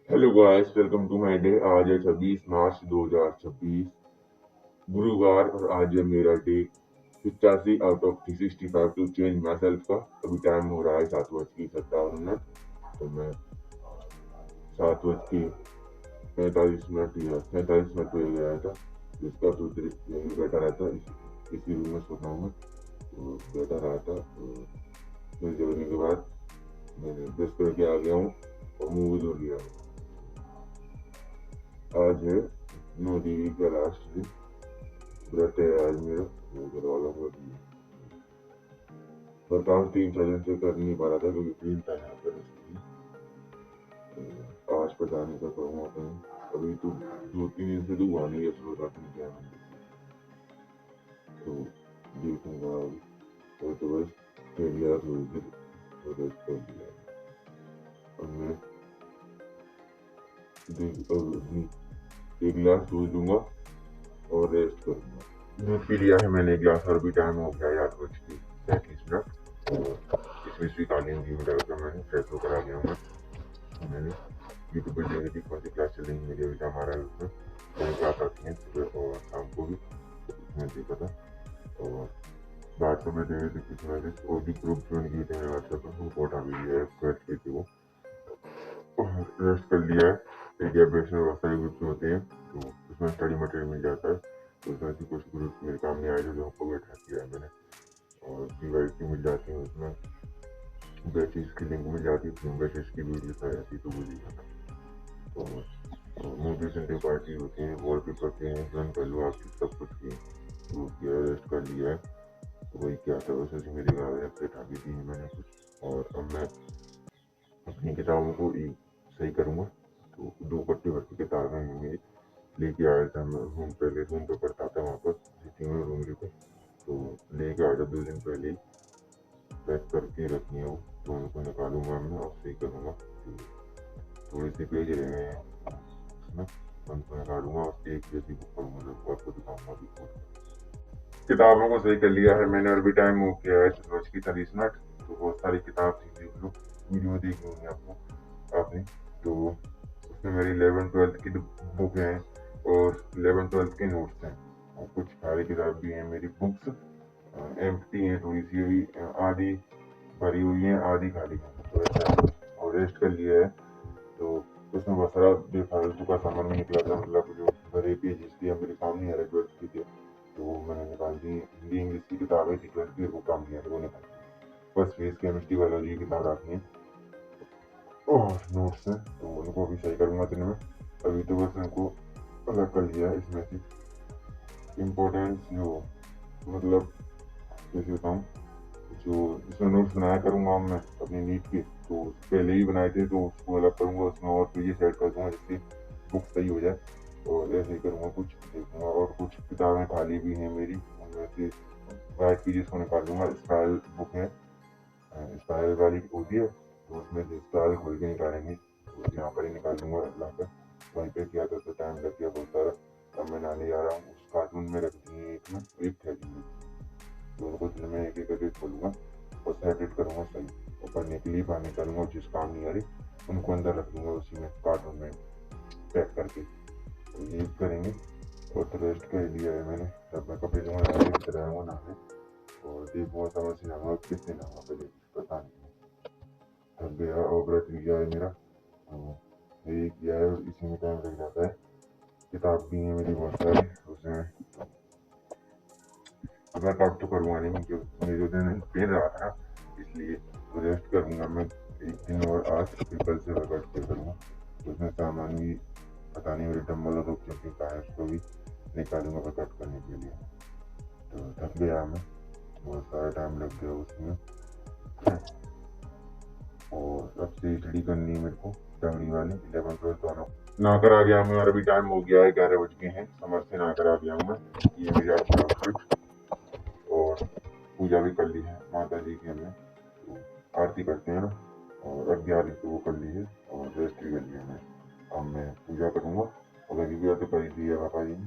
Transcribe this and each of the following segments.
Hello guys, welcome to my day. आज है 26 मार्च 2026 गुरुवार और आज है मेरा day 85 out of 365 to change myself का। अभी टाइम हो रहा है 7:57। तो मैं 7:45 या 47 पे गया था। जिसका सूत्र यही बैठा रहता, इसी रूम में सोता हूँ मैं। तो बैठा रहा था, तो फिर जगने के बाद मैंने ब्रश करके आ गया हूँ और मुँह भी धो लिया। आज है 9 देवी का लास्ट दिन। व्रत है आज मेरा, घर वालों को पर काम 3 4 दिन से कर नहीं पा रहा था क्योंकि 3 था यहाँ पर, इसलिए आज पता नहीं कर पाऊंगा अपने। अभी तो 2 3 दिन से तो हुआ नहीं है, सुबह रात में क्या तो देखूंगा अभी। और तो बस फिर यार थोड़ी देर तो रेस्ट कर दिया। अब मैं एक गिलास दूध दूंगा और रेस्ट करूंगा। दूध पी लिया है मैंने एक गिलास और भी टाइम हो गया 8:35। इसमें स्वीकार्य भी मिला था, मैंने फ्रेश होकर आ गया हूँ। मैंने यूट्यूब पर देखी थी कौन सी क्लास चल रही है, मेरी अभी हमारा है उसमें मैंने क्लास आती है सुबह और शाम को भी, उसमें देखा था। और व्हाट्सएप में देखे थे कुछ मैसेज और भी ग्रुप ज्वाइन किए थे व्हाट्सएप पर, वो फोटा भी है क्वेट की थी वो। रेस्ट कर लिया है। एक बेस में बहुत सारे ग्रुप्स होते हैं तो उसमें स्टडी मटेरियल मिल जाता है। तो उसमें से कुछ ग्रुप मेरे काम नहीं आए थे, जो हमको बैठा किया है मैंने। और PYQ मिल जाती है, उसमें बैचेस की लिंक मिल जाती है, बैचेस की वीडियोस आ जाती है तो वो देखा था। तो मूवी संडे पार्टी होती है, वॉलपेपर के ज्वाइन कर लो आपकी सब कुछ की तो किया, रेस्ट कर लिया है। तो वही क्या था, वैसे मेरे गाँव अपडेट आ गई थी मैंने कुछ। और अब मैं अपनी किताबों को सही करूँगा। तो 2 पट्टी भर की किताबें हैं मेरी, लेके आया था मैं रूम, पहले रूम पे पढ़ता था वहाँ पर सिटी में रूम पे। तो लेके आया था 2 दिन पहले ही, पैक करके रखनी है वो, तो उनको निकालूंगा मैं और सही करूँगा। थोड़े से पेज रह गए हैं उसमें, उनको निकालूंगा और एक जैसी बुक करूँगा, जब आपको दिखाऊंगा अभी। किताबों को सही कर लिया है मैंने और भी टाइम हो गया है 4:30। तो बहुत सारी किताब थी, देख लो वीडियो देख लूँगी आपने। तो उसमें मेरी 11th 12th की बुक हैं और 11th 12th के नोट्स हैं और कुछ सारी किताब भी हैं मेरी बुक्स। एम्प्टी है, थोड़ी सी हुई, आधी भरी हुई है आधी खाली है, तो ऐसा। और रेस्ट कर लिया है तो उसमें बहुत सारा बेफालतू का सामान भी निकला था, मतलब जो भरे पेजेस थे मेरे काम नहीं आ रहे 12th की थे, तो वो मैंने निकाल दी। हिंदी इंग्लिश की किताबें थी 12th की, वो काम नहीं आ रही, वो निकाल दी। बस फिजिक्स केमिस्ट्री बायोलॉजी की किताब आती है और नोट्स हैं, तो उनको भी सही करूँगा दिन में। अभी तो बस उनको अलग कर लिया है इसमें से इम्पोर्टेंस, जो मतलब कैसे बताऊँ, जो जिसमें नोट्स बनाया करूँगा मैं अपनी नीट के, तो पहले ही बनाए थे तो उसको अलग करूँगा, उसमें और पेजेस ऐड कर दूँगा जिससे बुक सही हो जाए। और ऐसे ही करूँगा, कुछ देखूँगा। और कुछ किताबें खाली भी हैं मेरी, उनमें से वाइट पेजेस को निकालूँगा। स्टाइल बुक है, स्टाइल वाली होती है, तो उसमें से स्टाइल खोल के निकालेंगे, तो यहाँ पर ही निकाल दूँगा लाकर। वहीं पर किया था तो टाइम लग गया बहुत सारा। अब मैं नाले जा रहा हूँ, उस कार्टून में रख दिए एक थैली में, दोनों को दिन में एक एक करके खोलूँगा और सेपरेट करूँगा सही, और पढ़ने के लिए बाहर निकालूँगा। जिस काम नहीं आ रही उनको अंदर रख दूँगा उसी में कार्टून में पैक करके, तो ये करेंगे। और तो रेस्ट कर लिया है मैंने। जब मैं कपड़े धोने आऊँगा नहाने और देखूँगा, समझ नहीं आऊँगा कितने नहाऊंगा, पहले पता नहीं, थक गया। और व्रत भी गया है मेरा, तो यही किया है, इसी में टाइम लग जाता है। किताब भी है मेरी बहुत सारी, उसमें वर्कआउट तो करूँगा नहीं क्योंकि मेरे दिन पेन रहा था ना, इसलिए तो रेस्ट करूँगा मैं एक दिन और आज, फिर कल से वर्कआउट किया करूँगा। तो उसमें सामान भी पता नहीं, मेरे डम्बल और क्योंकि का है, उसको भी निकालूंगा वर्कआउट करने के लिए। तो थक गया मैं, बहुत सारा टाइम लग गया उसमें। और अब से स्टडी करनी है मेरे को, डंगरी वाली 11th 12th दोनों नहाकर आ गया मैं, और अभी टाइम हो गया है 11 बज गए हैं। समर से नहाकर आ गया हूँ मैं, ये मेरी आज की आउटफिट। और पूजा भी कर ली है माता जी की हमने, तो आरती करते हैं ना, और 11 को वो कर ली है और रेस्ट भी कर लिया मैं। अब मैं पूजा करूँगा और लगी भी तो कर दी है पापा जी ने।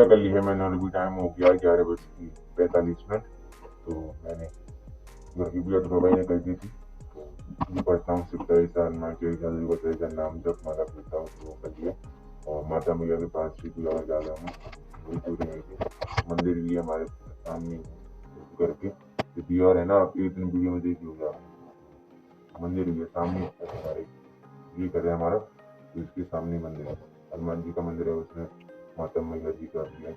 पूजा कर ली है मैंने और भी टाइम हो गया 11:45। तो मैंने घर की पूजा तो भाई ने कर दी थी। तो ये पढ़ता हूँ सिप्ताईसान माँ के नाम जप माला पढ़ता हूँ तो वो कर लिया। और माता मैया के पास भी पूजा में जा रहा हूँ। वही पूरी नहीं थी। मंदिर भी है हमारे सामने घर के दीवार है ना, आप एक दिन वीडियो में देखी होगी आप। मंदिर भी है सामने हमारे, ये कर है हमारा, तो इसके सामने मंदिर है, हनुमान जी का मंदिर है, उसमें माता मैया जी का भी है।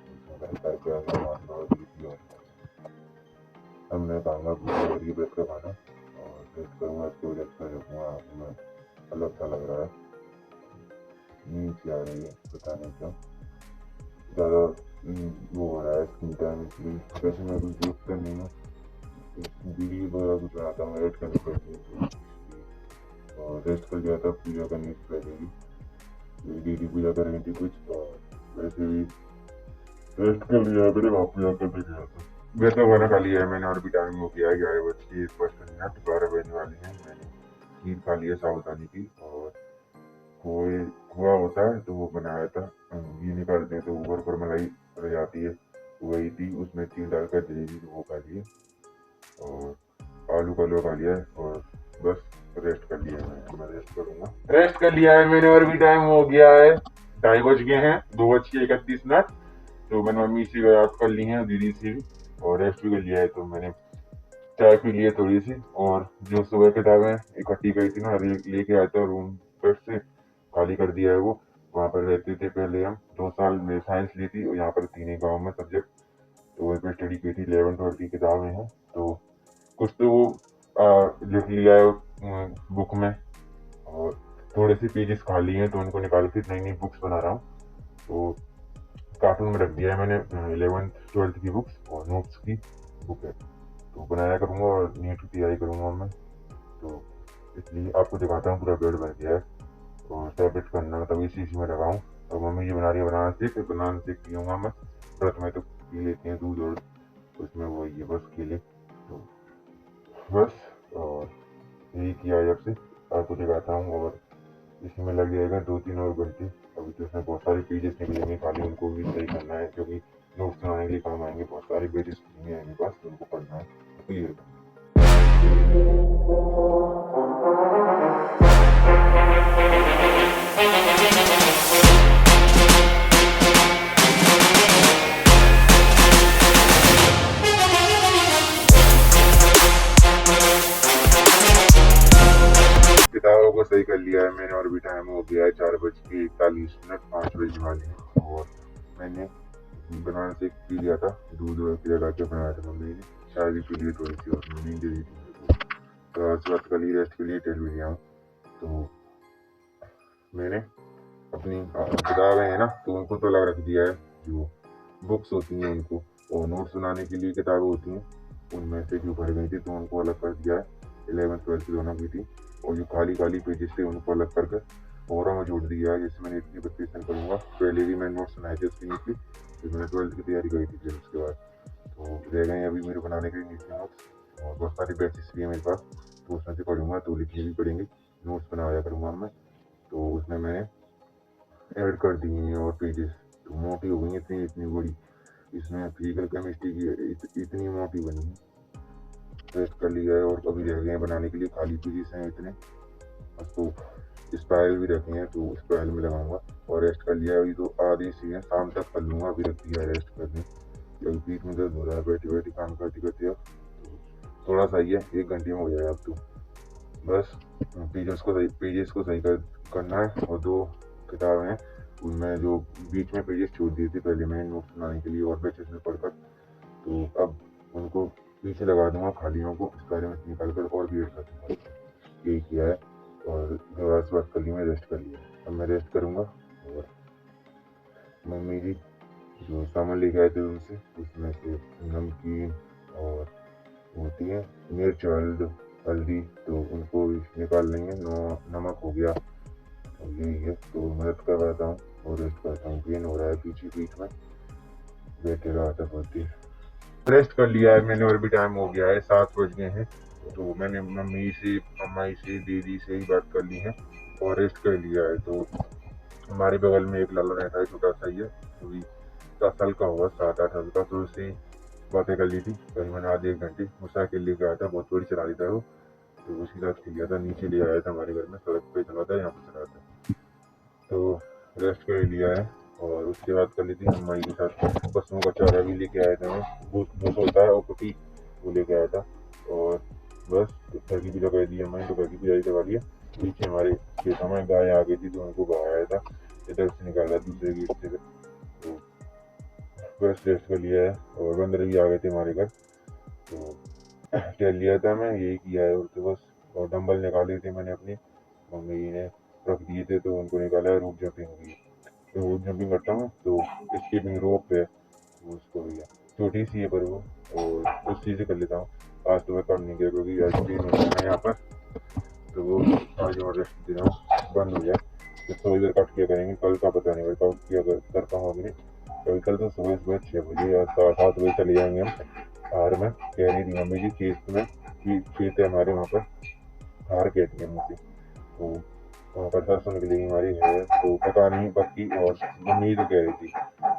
अब मैं खाऊंगा पूजा करके बैठ कर खाना और टेस्ट करूँगा, इसको अच्छा रखूँगा। मैं अलग सा लग रहा है, नींद सी आ रही है, पता नहीं क्यों ज़्यादा वो हो रहा है स्क्रीन टाइम, इसलिए वैसे मैं कुछ देखता नहीं हूँ, वीडियो वगैरह कुछ बनाता हूँ एडिट करने पड़ती है। और रेस्ट कर लिया था पूजा करने से पहले भी, दीदी पूजा कर रही थी कुछ, और वैसे भी रेस्ट कर लिया मैंने, वहाँ पूजा करने गया था। वैसे खाना खा लिया है मैंने और भी टाइम हो गया है 11:55, 12 बजने वाले हैं। मैंने खीर खा लिया साबूदानी की, और खोए खोआ होता है तो वो बनाया था, घी निकालते हैं तो ऊपर पर मलाई रह जाती है, वही थी, उसमें चीनी डालकर दे दी तो वो खा लिए। और आलू का हलवा खा लिया है और बस रेस्ट कर लिया है। मैं रेस्ट करूंगा, रेस्ट कर लिया है मैंने और भी टाइम हो गया है 2:30 बज गए हैं, 2:31। तो मैंने मम्मी से बात कर ली है, दीदी से भी, और रेस्ट भी कर लिया है। तो मैंने चाय पी ली है थोड़ी सी, और जो सुबह किताबें इकट्ठी करी थी ना लेके आया था रूम पर से, खाली कर दिया है वो। वहाँ पर रहते थे पहले हम, 2 साल में साइंस ली थी और यहाँ पर 3 ही गाँव में सब्जेक्ट, तो वहीं पर स्टडी की थी। 11th-12th की किताबें हैं, तो कुछ तो वो लिख लिया है बुक में, और थोड़े से पेजेस खाली हैं तो उनको निकाल के नई नई बुक्स बना रहा हूँ। तो कार्टून में रख दिया है मैंने 11th-12th की बुक्स और नोट्स की बुक है, तो बनाया करूँगा और नीट की तैयारी करूँगा मैं। तो इसलिए आपको दिखाता हूँ, पूरा बेड बन गया है और टैबलेट करना तभी इसी में लगाऊँ। और मम्मी ये बना रही है बनाना शेक पीऊँगा मैं। व्रत में तो पी लेते हैं दूध और उसमें वो ये बस केले, तो बस। और यही किया जब से आपको दिखाता हूँ, और इसी में लग जाएगा 2-3 और घंटे। अभी तो इसमें बहुत सारे पेजेस निकलेंगे खाली, उनको भी सही करना है क्योंकि नोट्स बनाने के लिए काम आएंगे। बहुत सारे पेजेस हैं मेरे पास, तो उनको पढ़ना है, क्लियर करना है। किताबों को सही कर लिया है मैंने और भी टाइम हो गया है 4:41, 5 बजने वाले हैं। और मैंने बनाना शेक पी लिया था, दूध की लगा के बनाया था मम्मी ने, चाय भी पी ली थोड़ी सी और नींद दे दी थी मेरे को। तो आज बात कर ली रेस्ट के लिए टेल भी लिया हूँ। तो मैंने अपनी किताबें हैं ना, तो उनको तो अलग रख दिया है, जो बुक्स होती हैं उनको, और नोट्स बनाने के लिए किताबें होती हैं उनमें से जो भर गई थी तो उनको अलग कर दिया है। 11th-12th दोनों की थी, और जो खाली खाली पेजेस थे उनको अलग करके और में जोड़ दिया है, जिससे मैंने इतनी प्रिपरेशन करूँगा। पहले भी मैंने नोट्स बनाए थे उसकी नीचे, फिर मैंने 12th की तैयारी करी थी, फिर उसके बाद तो रह गए अभी मेरे बनाने के लिए नीचे नोट्स, और बहुत सारे बैचेस भी है मेरे पास, तो उसमें से पढ़ूंगा तो लिखने भी पड़ेंगे, नोट्स बनाया करूँगा मैं। तो उसमें मैंने ऐड कर दी हैं और पेजेस, तो मोटी हो गई है इतनी इतनी बड़ी, इसमें फिजिकल केमिस्ट्री की इतनी मोटी बनी है। टेस्ट कर लिया है और अभी रह गए हैं बनाने के लिए खाली पेजेस हैं इतने, उसको स्पाइरल भी रखे हैं तो स्पाइरल में लगाऊंगा। और रेस्ट कर लिया है, अभी तो आधी सी है, शाम तक कर लूँगा, अभी रख दिया है रेस्ट करने क्योंकि पीठ में दर्द हो रहा है बैठे बैठे काम करते करते। अब तो थोड़ा सा ही है, 1 घंटे में हो जाएगा अब तो। बस पेजेस को सही करना है, और 2 किताबें हैं उनमें जो बीच में पेजेस छोड़ दिए थे पहले मैंने नोट्स बनाने के लिए और बैचेस में पढ़कर, तो अब उनको पीछे लगा दूंगा खालियों को, इस बारे में निकाल कर और भी कर दूंगा। यही किया है, और बात कर ली, मैं रेस्ट कर लिया, अब मैं रेस्ट करूँगा। और मम्मी जी जो सामान लेके आए थे उनसे, उसमें से नमकीन और होती है मिर्च हल्दी, तो उनको निकाल लेंगे, नमक हो गया, तो यही है। तो मदद कर रहा हूँ और रेस्ट करता हूँ, पेन हो रहा है पीछे पीठ में, बैठे रहा था बहुत देर। रेस्ट कर लिया है मैंने और भी टाइम हो गया है, 7 बज गए हैं। तो मैंने मम्मी से, अम्मा से, दीदी से ही बात कर ली है और रेस्ट कर लिया है। तो हमारे बगल में एक लाला रहता है, छोटा सा ही है, तो भी 7 साल का होगा, 7-8 साल का। तो उससे बातें कर ली थी करीबन आधे 1 घंटे। वो साइकिल लेके आया था, बहुत बड़ी चला रही था वो। तो उसके साथ खेल लिया था, नीचे ले आया था हमारे घर में, सड़क पे चला था, यहाँ पे चला था। तो रेस्ट कर लिया है। और उसके बाद कर ली थी अम्मा के साथ पशुओं का चारा भी लेके आया था मैं, भूस भूस होता है और कुटी, वो लेके आया था। और बस घर की पूजा कर दी अम्मा, तो घर की पूजा करवा लिया। पीछे हमारे खेतों में गाय आ गई थी, तो उनको बहाया था, इधर से निकाला दूसरे गेट से। तो बस रेस्ट कर लिया है। और बंदर भी आ गए थे हमारे घर, तो टहल लिया था मैं, यही किया है। और तो बस, और डंबल निकाले थे मैंने अपने, मम्मी ने रख दिए थे, तो उनको निकाला है। रूप जंपिंग हुई, तो रूप जंपिंग करता हूँ, तो स्कीपिंग रोप है उसको भैया, छोटी सी है पर वो, और उसी से कर लेता हूँ। आज तो मैं कर नहीं गया क्योंकि आज भी नहीं है यहाँ पर, तो वो आज और रेस्ट दे रहा हूँ, बंद हो जाए तो थोड़ी देर कट किया करेंगे। कल का पता नहीं भाई, कब किया कर पाऊँ अभी। कभी कल तो सुबह सुबह 6 बजे या 7 बजे चले जाएंगे हम हार में। कह रही थी मम्मी जी खेत में, खेत है हमारे वहाँ पर, हार कहते हैं मुझे, तो वहाँ पर सरसों निकलेगी हमारी है, तो पता नहीं पक्की। और मम्मी तो कह रही थी,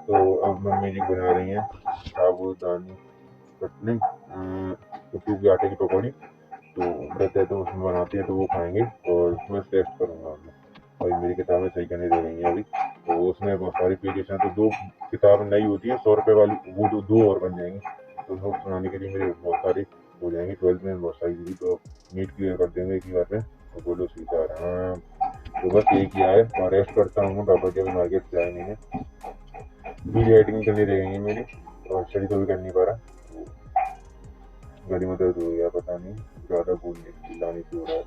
तो अब मम्मी जी बना रही हैं साबूदानी नहीं, कुट्टू के आटे की पकौड़ी। तो व्रत है तो उसमें बनाती है, तो वो खाएंगे। और उसमें टेस्ट करूंगा मैं। अभी मेरी किताबें सही करने दे रही हैं अभी, तो उसमें बहुत सारी पेजेस हैं, तो 2 किताब नई होती है 100 रुपये वाली, वो दो और बन जाएंगी। तो नोट्स बनाने के लिए मेरे बहुत सारी हो जाएंगी। 12th में बहुत सारी थी, तो नीट क्लियर कर देंगे एक ही बार में। तो बोलो सीधा आराम। तो बस यही किया है, और रेस्ट करता हूँ। पापा जी अभी मार्केट से आए नहीं है, वीडियो एडिटिंग करनी रहेंगी मेरी, और स्टडी तो भी कर नहीं पा रहा। तो गली में दर्द हो गया, पता नहीं ज़्यादा बोलने लाने से हो रहा है,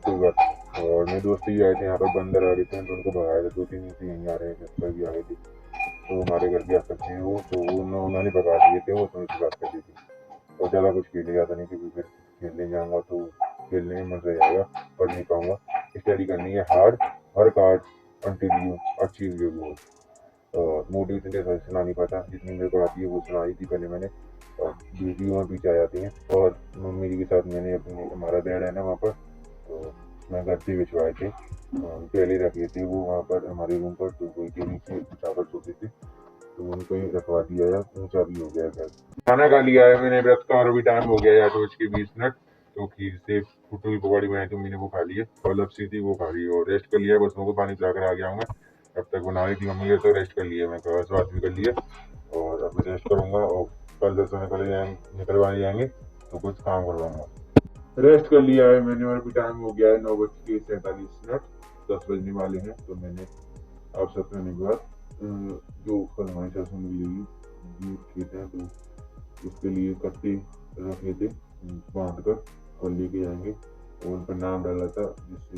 कोई बात नहीं। और मेरे दोस्त भी आए थे यहाँ पर, बंदर आ रहे थे, तो उनको भगाया था। 2-3 दिन से यहीं आ रहे थे, पर भी आ गए थे, तो हमारे घर के आसपास थे वो, तो उन्होंने भगा दिए थे वो, तो उनसे बात कर दी थी। और ज़्यादा कुछ खेलने जाता नहीं, क्योंकि फिर खेलने जाऊँगा तो खेलने में मज़ा आएगा, पढ़ नहीं पाऊँगा। स्टडी करनी है hard, work hard until you achieve your goal. Motivation जैसा सुना नहीं पाता, जितनी मेरे को आती है वो सुनाई थी पहले मैंने, और वीडियो में पीछे आ जाती हैं। और मम्मी जी के साथ मैंने अपने, हमारा बेड है ना वहाँ पर, तो मैं गद्दे बिछवाए थे, पहले रखे थे वो वहाँ पर हमारे रूम पर, तो वही के नीचे चावल सोते थे, तो उनको ही रखवा दिया है, ऊंचा भी हो गया घर। खाना खा लिया है मैंने व्रत का, और अभी टाइम हो गया है 8:20। तो खीर से फुटू की पकौड़ी बनाई थी मैंने, वो खा ली है, और लपसी थी वो खा ली है, और रेस्ट कर लिया है। बस को पानी पिला कर आ गया हूँ मैं। अब तक बना रही थी मम्मी है, तो रेस्ट कर लिया मैं, घर से बात भी कर लिया। और अब मैं रेस्ट करूंगा, और कल दस निकलवाने जाएंगे, तो कुछ काम करवाऊंगा। रेस्ट कर लिया है मैंने, और अभी टाइम हो गया है 9:47। 10 बजने वाले हैं। तो मैंने आप सब करने के बाद जो कल हमारे सरसों मिलेगी, दूध खेत है, तो उसके लिए कट्टे रखे थे, बांध कर और लेके जाएंगे। और उन पर नाम डाला था, जिससे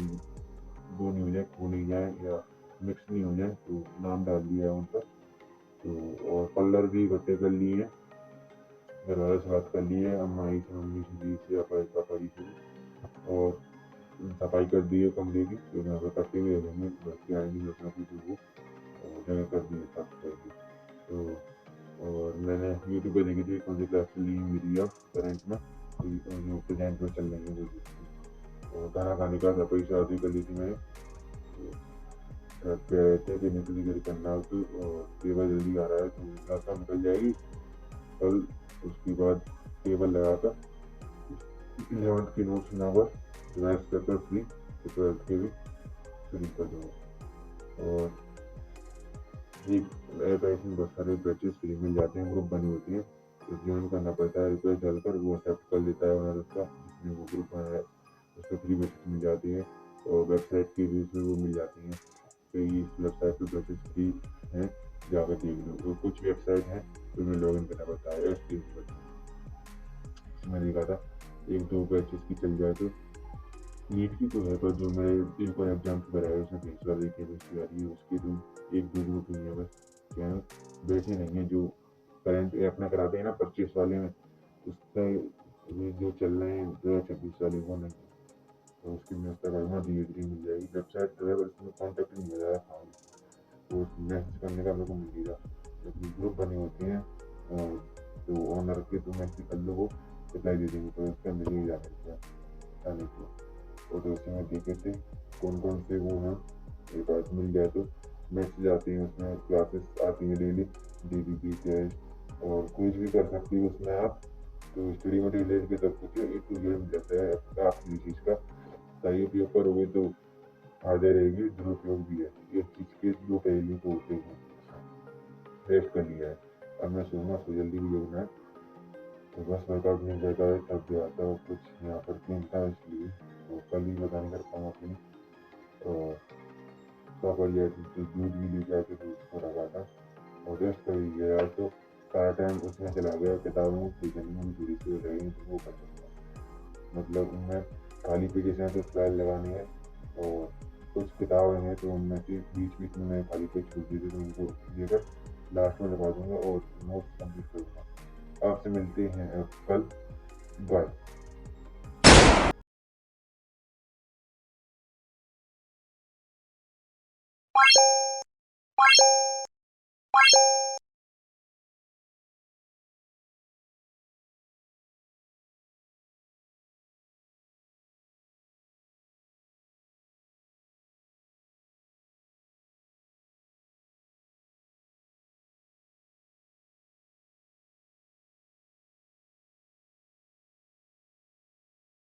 वो नहीं हो जाए, खो नहीं जाए या मिक्स नहीं हो जाए, तो नाम डाल दिया है उन पर। तो और कलर भी इकट्ठे कर लिए हैं, घर वालों से बात कर ली है, अम्मा जी से, मम्मी जी से, पापा जी से भी। और सफाई कर दी है कमरे की, तो यहाँ पर कट्टे भी रहेंगे, बच्चे आएंगे अपना कुछ वो, और जगह कर दी है साफ सफाई की। तो और मैंने यूट्यूब पे देखी थी कौन सी क्लास ली मेरी अब करंट में, जो प्रेजेंट में चल रही है वो देखी थी। और खाना खाने का सफाई शादी कर ली थी मैंने। तो घर पे आए थे कि निकली घर करना हो, तो और टेबल जल्दी आ रहा है, तो रास्ता निकल जाएगी कल। उसके बाद टेबल लगाकर 11th की नोट्स बना पर रिवाइज कर कर फ्री, तो 12th के भी फ्री कर दूँगा। और एक ऐप है, इसमें बहुत सारे बैचेस फ्री मिल जाते हैं, ग्रुप बनी होती है, तो ज्वाइन करना पड़ता है, रिक्वेस्ट डालकर वो एक्सेप्ट कर लेता है ओनर उसका, जिसने वो ग्रुप बनाया है, उसको फ्री बैचेस मिल जाती है। और वेबसाइट की भी उसमें वो मिल जाती हैं, तो इस वेबसाइट पर बैचेस फ्री हैं, जाकर देख लो। तो कुछ वेबसाइट हैं तो मैं लॉग इन करना पड़ता है, उसमें देखा था 1-2 बैचेस की चल जाए। तो नीट की तो है, पर जो मेरे एक और एग्जाम की भरा है उसमें फेस वाली केमिस्ट्री आ रही है, उसकी तो 1-2 ग्रुप ही है बस। क्या है, वैसे नहीं है जो करंट अपना कराते हैं ना 25 वाले में, उसका जो चल रहे हैं 2026 वाले वो नहीं। तो उसकी मैं उसका करूँगा, धीरे-धीरे मिल जाएगी। वेबसाइट तो है, पर उसमें कॉन्टैक्ट नहीं हो रहा है, हाँ, तो मैसेज करने का मेरे को मिलेगा, लेकिन ग्रुप बने होते हैं, तो ओनर के, तो मैसेज कर लो, वो रिप्लाई दे देंगे, तो उसका मिल ही जाने को। और तो उसी में देखे थे कौन कौन से वो हैं, एक बार मिल जाए तो मैसेज आती हैं, उसमें क्लासेस आती हैं डेली, DBT टेस्ट और कुछ भी कर सकती है उसमें आप। तो स्टडी मटेरियल के सब कुछ ए टू जेड मिल जाता है आप किसी चीज़ का। सही उपयोग करोगे तो फायदा रहेगी, दुरुपयोग भी है। ये चीज़ के दो पहलू तो होते हैं। रेस्ट कर लिया है, अब मैं सोऊंगा, सो जल्दी भी उठना है। तो बस वर्कआउट नहीं करता है तब भी आता है कुछ यहाँ पर क्लीन था इसलिए। तो कल ही पता नहीं कर पाऊँगा अपनी प्रॉपर लिया तो दूध भी लेके आके दूध को रखा था और रेस्ट कर ही गया। तो सारा टाइम उसमें चला गया, किताबों की जमीन भी थोड़ी सी हो जाएगी तो वो कर सकूँगा। मतलब उनमें खाली पेजेस हैं तो स्लाइड लगानी है और कुछ किताबें हैं तो उनमें से बीच बीच में मैं खाली पेज छोड़ दिए थे तो उनको लेकर लास्ट में लगा दूंगा और नोट्स कंप्लीट करूँगा। आपसे मिलते हैं कल। बाय।